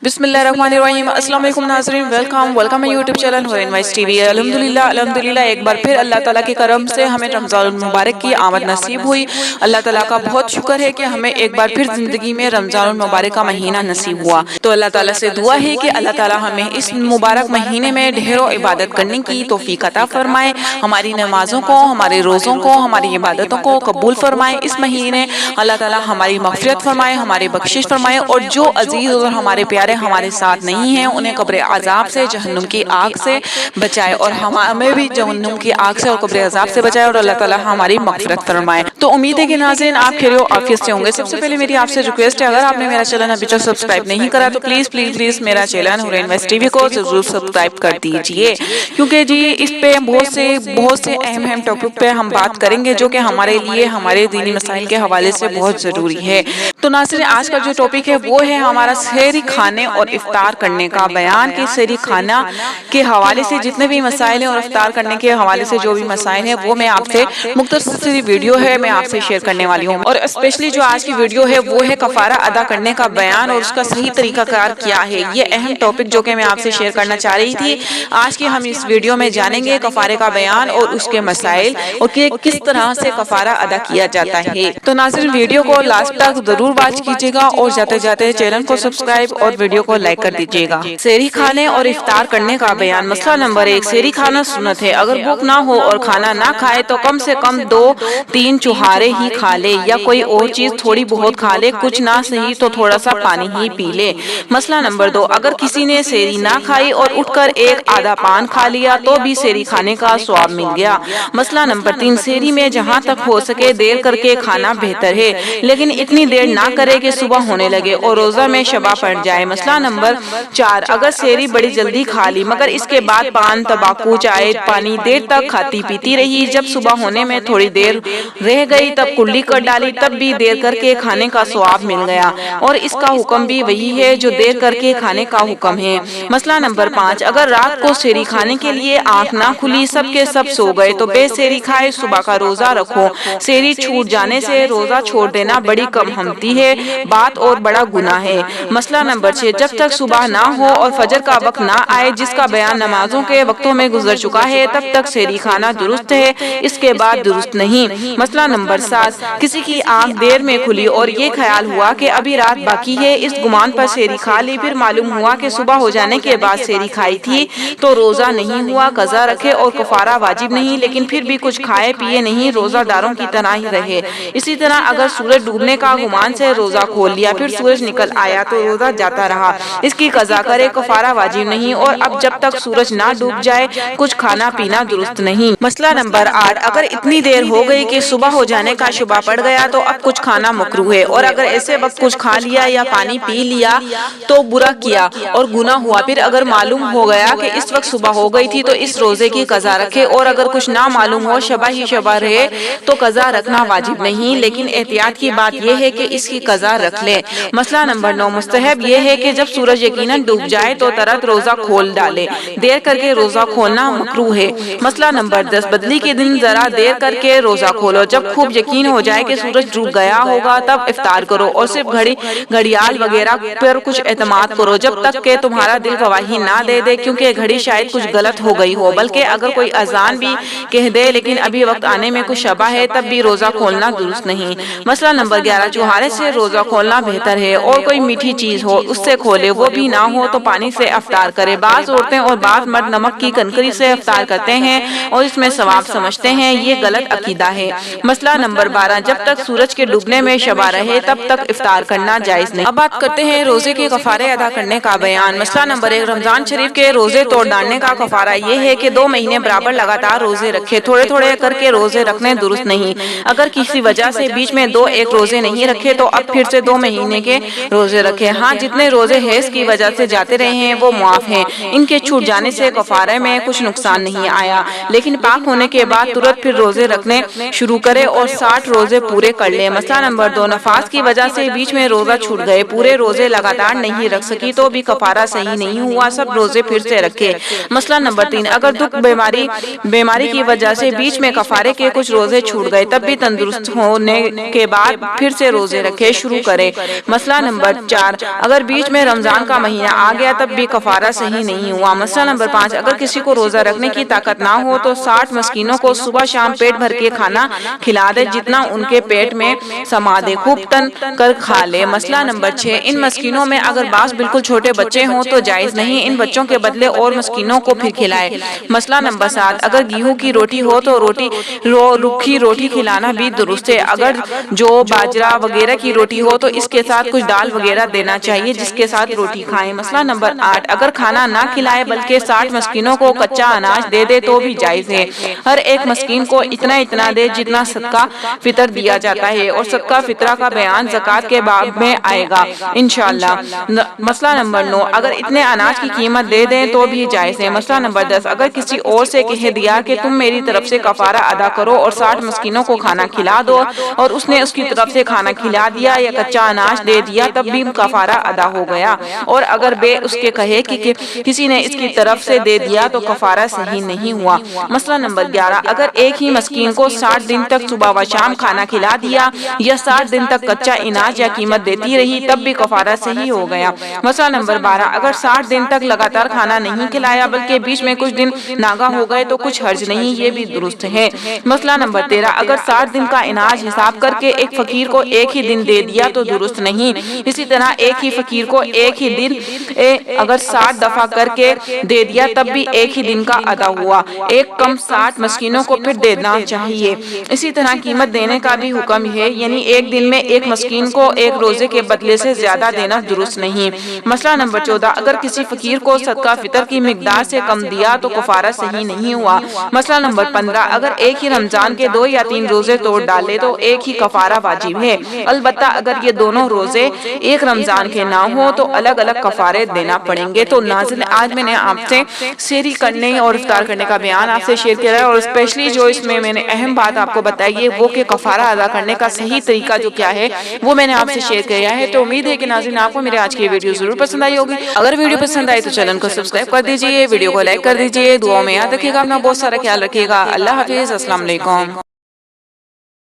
बिस्मिल्लाहिर्रहमानिर्रहीम। अस्सलाम वालेकुम नाज़रीन, welcome my YouTube channel Hurain vice TV. अल्हम्दुलिल्लाह एक बार फिर अल्लाह ताला के करम से हमें रमज़ानुल मुबारक की आमद नसीब हुई। अल्लाह ताला का बहुत शुक्र है कि हमें एक बार फिर ज़िंदगी में रमज़ानुल मुबारक का महीना नसीब हुआ। तो अल्लाह ताला से दुआ है कि अल्लाह ताला हमें इस मुबारक महीने में ढेरों इबादत करने की तौफीक अता फरमाए, हमारी नमाजों को, हमारे रोज़ों को, हमारी इबादतों को कबूल फरमाए। इस महीने अल्लाह ताला हमारी मग़फ़िरत फरमाए, हमारी बख्शिश फरमाए, और जो अजीज़ और हमारे प्यारे हमारे साथ नहीं हैं उन्हें कब्र अज़ाब से, जहन्नुम की आग से बचाए, और हमें भी जहन्नुम की आग से और कब्र अज़ाब से बचाए, और अल्लाह ताला हमारी मग़फ़िरत फरमाए। तो उम्मीद है कि नाज़रीन आप खैर आफियत से होंगे। सबसे पहले मेरी आपसे रिक्वेस्ट है, अगर आपने मेरा चैनल अभी तक सब्सक्राइब नहीं करा तो प्लीज़ मेरा चैनल हुरैन वाइस टीवी को जरूर सब्सक्राइब कर दीजिए, क्योंकि जी इस पे बहुत से अहम टॉपिक पे हम बात करेंगे जो कि हमारे लिए हमारे दीनी मसाइल के हवाले से बहुत ज़रूरी है। तो नाज़रीन आज का जो टॉपिक है वो है हमारा सहरी खाने और इफ्तार करने का बयान। कि सहरी खाना के हवाले से जितने भी मसाइल हैं और इफ्तार करने के हवाले से जो भी मसाइल हैं वो मैं आपसे मुख्तसर वीडियो है मैं आपसे शेयर करने वाली हूँ। और स्पेशली जो आज की वीडियो है वो है कफारा अदा करने का बयान और उसका सही तरीकाकार क्या है। ये अहम टॉपिक जो कि मैं आपसे शेयर करना चाह रही थी, आज की हम इस वीडियो में जानेंगे कफारे का बयान और उसके मसाइल, और कि किस तरह से कफारा अदा किया जाता है। तो नाज़रीन वीडियो को लास्ट तक जरूर वॉच कीजिएगा, और जाते जाते चैनल को सब्सक्राइब और वीडियो को लाइक कर दीजिएगा। सहरी खाने और इफ्तार करने का बयान। मसला नंबर 1, सहरी खाना सुन्नत है। अगर भूख ना हो और खाना ना खाए तो कम से कम 2-3 चुहारे ही खा ले, या कोई और चीज थोड़ी बहुत खा ले, कुछ ना सही तो थोड़ा सा पानी ही पी ले। मसला नंबर 2, अगर किसी ने सहरी ना खाई और उठकर एक आधा पान खा लिया तो भी सहरी खाने का सवाब मिल गया। मसला नंबर 3, सहरी में जहाँ तक हो सके देर करके खाना बेहतर है, लेकिन इतनी देर ना करे कि सुबह होने लगे और रोजा में शबा पड़ जाए। मसला नंबर 4, अगर सहरी बड़ी जल्दी खा ली मगर इसके बाद पान, तंबाकू, चाय, पानी देर तक खाती पीती रही, जब सुबह होने में थोड़ी देर रह गई तब कुल्ली कर डाली, तब भी देर करके खाने का सवाब मिल गया, और इसका हुक्म भी वही है जो देर करके खाने का हुक्म है। मसला नंबर 5, अगर रात को सहरी खाने के लिए आंख ना खुली, सब के सब सो गए तो बेसहरी खाए, सुबह का रोजा रखो। सहरी छूट जाने से रोजा छोड़ देना बड़ी कम हमती है बात और बड़ा गुनाह है। मसला नंबर 6, जब तक सुबह ना हो और फजर का वक्त ना आए, जिसका बयान नमाजों के वक्तों में गुजर चुका है, तब तक सहरी खाना दुरुस्त है, इसके बाद दुरुस्त नहीं। मसला नंबर 7, किसी की आंख देर में खुली और ये ख्याल हुआ कि अभी रात बाकी है, इस गुमान पर सहरी खा ली, फिर मालूम हुआ कि सुबह हो जाने के बाद सहरी खाई थी, तो रोजा नहीं हुआ, कज़ा रखे और कफारा वाजिब नहीं, लेकिन फिर भी कुछ खाए पिए नहीं, रोजादारों की तरह ही रहे। इसी तरह अगर सूरज डूबने का गुमान से रोजा खोल लिया, फिर सूरज निकल आया तो रोजा जाता रहा, इसकी कज़ा करे, कफारा वाजिब नहीं, और अब जब तक सूरज ना डूब जाए कुछ खाना पीना दुरुस्त नहीं। मसला नंबर 8, अगर इतनी देर हो गई कि सुबह हो जाने का शुबा पड़ गया तो अब कुछ खाना मकरूह है, और अगर ऐसे वक्त कुछ खा लिया या पानी पी लिया तो बुरा किया और गुनाह हुआ। फिर अगर मालूम हो गया कि इस वक्त सुबह हो गई थी तो इस रोजे की कज़ा रखे, और अगर कुछ ना मालूम हो शबा ही शबा रहे तो कज़ा रखना वाजिब नहीं, लेकिन एहतियात की बात यह है कि इसकी कज़ा रख ले। मसला नंबर 9, मुस्तहब यह है कि जब सूरज यकीनन डूब जाए तो तरत रोजा खोल डाले, देर करके रोजा खोलना मकरूह है। मसला नंबर 10, बदली के दिन जरा देर करके रोजा खोलो, जब खूब यकीन हो जाए कि सूरज डूब गया होगा तब इफ्तार करो, और सिर्फ घड़ियाल वगैरह पर कुछ एतमाद करो जब तक कि तुम्हारा दिल गवाही ना दे दे, क्योंकि घड़ी शायद कुछ गलत हो गई हो। बल्कि अगर कोई अजान भी कह दे लेकिन अभी वक्त आने में कुछ शबा है तब भी रोजा खोलना दुरुस्त नहीं। मसला नंबर 11, चुहारे से रोजा खोलना बेहतर है, और कोई मीठी चीज हो उससे खोले, वो भी ना हो तो पानी से इफ्तार करे। बाज औरतें और बाज मर्द नमक की कनकरी से इफ्तार करते हैं और इसमें सवाब समझते हैं, ये गलत अकीदा है। मसला नंबर 12, जब तक सूरज के डूबने में शबा रहे तब तक इफ्तार करना जायज नहीं। अब बात करते हैं रोजे के कफारे अदा करने का बयान। मसला नंबर 1, रमजान शरीफ के रोजे तोड़ डालने का कफारा ये है कि 2 महीने बराबर लगातार रोजे रखे, थोड़े थोड़े करके रोजे रखने दुरुस्त नहीं। अगर किसी वजह से बीच में 2-1 रोजे नहीं रखे तो अब फिर से 2 महीने के रोजे रखे। हाँ, जितने रोजे हैज की वजह से जाते रहे हैं वो मुआफ हैं, इनके छूट जाने से कफारे में कुछ नुकसान नहीं आया, लेकिन पाक होने के बाद तुरंत फिर रोजे रखने शुरू करे और 60 रोजे पूरे कर ले। मसला नंबर 2, नफास की वजह से बीच में रोजा छूट गए, पूरे रोजे लगातार नहीं रख सकी तो भी कफारा सही नहीं हुआ, सब रोजे फिर से रखे। मसला नंबर 3, अगर दुख बीमारी की वजह से बीच में कफारे के कुछ रोजे छूट गए तब भी तंदुरुस्त होने के बाद फिर से रोजे रखे शुरू करे। मसला नंबर 4, अगर बीच میں رمضان کا مہینہ آ گیا تب بھی کفارہ صحیح نہیں ہوا۔ مسئلہ نمبر 5، اگر کسی کو روزہ رکھنے کی طاقت نہ ہو تو 60 مسکینوں کو صبح شام پیٹ بھر کے کھانا کھلا دے، جتنا ان کے پیٹ میں سما دے، خوب تن کر کھا لے۔ مسئلہ نمبر 6، ان مسکینوں میں اگر بعض بالکل چھوٹے بچے ہوں تو جائز نہیں، ان بچوں کے بدلے اور مسکینوں کو پھر کھلائے۔ مسئلہ نمبر 7، اگر گیہوں کی روٹی ہو تو روکھی روٹی کھلانا بھی درست ہے، اگر جو باجرہ وغیرہ کی روٹی ہو تو اس کے ساتھ کچھ دال وغیرہ دینا چاہیے جس کے ساتھ روٹی کھائیں۔ مسئلہ نمبر 8، اگر کھانا نہ کھلائے بلکہ 60 مسکینوں کو کچا اناج دے دے تو بھی جائز ہے، ہر ایک مسکین کو اتنا اتنا دے جتنا صدقہ فطر دیا جاتا ہے، اور صدقہ فطرہ کا بیان زکوٰۃ کے باب میں آئے گا انشاءاللہ۔ مسئلہ نمبر 9، اگر اتنے اناج کی قیمت دے دیں تو بھی جائز ہے۔ مسئلہ نمبر 10، اگر کسی اور سے کہہ دیا کہ تم میری طرف سے کفارہ ادا کرو اور 60 مسکینوں کو کھانا کھلا دو، اور اس نے اس کی طرف سے کھانا کھلا دیا یا کچا اناج دے دیا تب بھی کفارہ ادا ہو گیا، اور اگر بے اس کے کہے کہ کسی نے اس کی طرف سے دے دیا تو کفارہ صحیح نہیں ہوا۔ مسئلہ نمبر 11، اگر ایک ہی مسکین کو 60 دن تک صبح و شام کھانا کھلا دیا یا 60 دن تک کچا اناج یا قیمت دیتی رہی تب بھی کفارہ صحیح ہو گیا۔ مسئلہ نمبر 12، اگر 60 دن تک لگاتار کھانا نہیں کھلایا بلکہ بیچ میں کچھ دن ناگا ہو گئے تو کچھ حرج نہیں، یہ بھی درست ہے۔ مسئلہ نمبر 13، اگر 60 دن کا اناج حساب کر کے ایک فقیر کو ایک ہی دن دے دیا تو درست نہیں، اسی طرح ایک ہی فقیر کو ایک ہی دن اگر 60 دفعہ کر کے دے دیا تب بھی ایک ہی دن کا ادا ہوا، ایک کم 60 مسکینوں کو پھر دینا چاہیے۔ اسی طرح قیمت دینے کا بھی حکم ہے، یعنی ایک دن میں ایک مسکین کو ایک روزے کے بدلے سے زیادہ دینا درست نہیں۔ مسئلہ نمبر 14، اگر کسی فقیر کو صدقہ فطر کی مقدار سے کم دیا تو کفارہ صحیح نہیں ہوا۔ مسئلہ نمبر 15، اگر ایک ہی رمضان کے 2 یا 3 روزے توڑ ڈالے تو ایک ہی کفارہ واجب ہے، البتہ اگر یہ دونوں روزے ایک رمضان کے نہ ہوں تو الگ الگ کفارے دینا پڑیں گے۔ تو ناظرین، آج میں نے آپ سے سحری کرنے اور افطار کرنے کا بیان آپ سے شیئر کیا ہے، اور اسپیشلی جو اس میں نے اہم بات آپ کو بتائی ہے وہ کہ کفارہ ادا کرنے کا صحیح طریقہ جو کیا ہے وہ میں نے آپ سے شیئر کیا ہے۔ تو امید ہے کہ ناظرین آپ کو میرے آج کی ویڈیو ضرور پسند آئی ہوگی۔ اگر ویڈیو پسند آئی تو چینل کو سبسکرائب کر دیجئے، ویڈیو کو لائک کر دیجئے، دعاؤں میں یاد رکھیے گا، اپنا بہت سارا خیال رکھیے گا۔ اللہ حافظ، السلام علیکم۔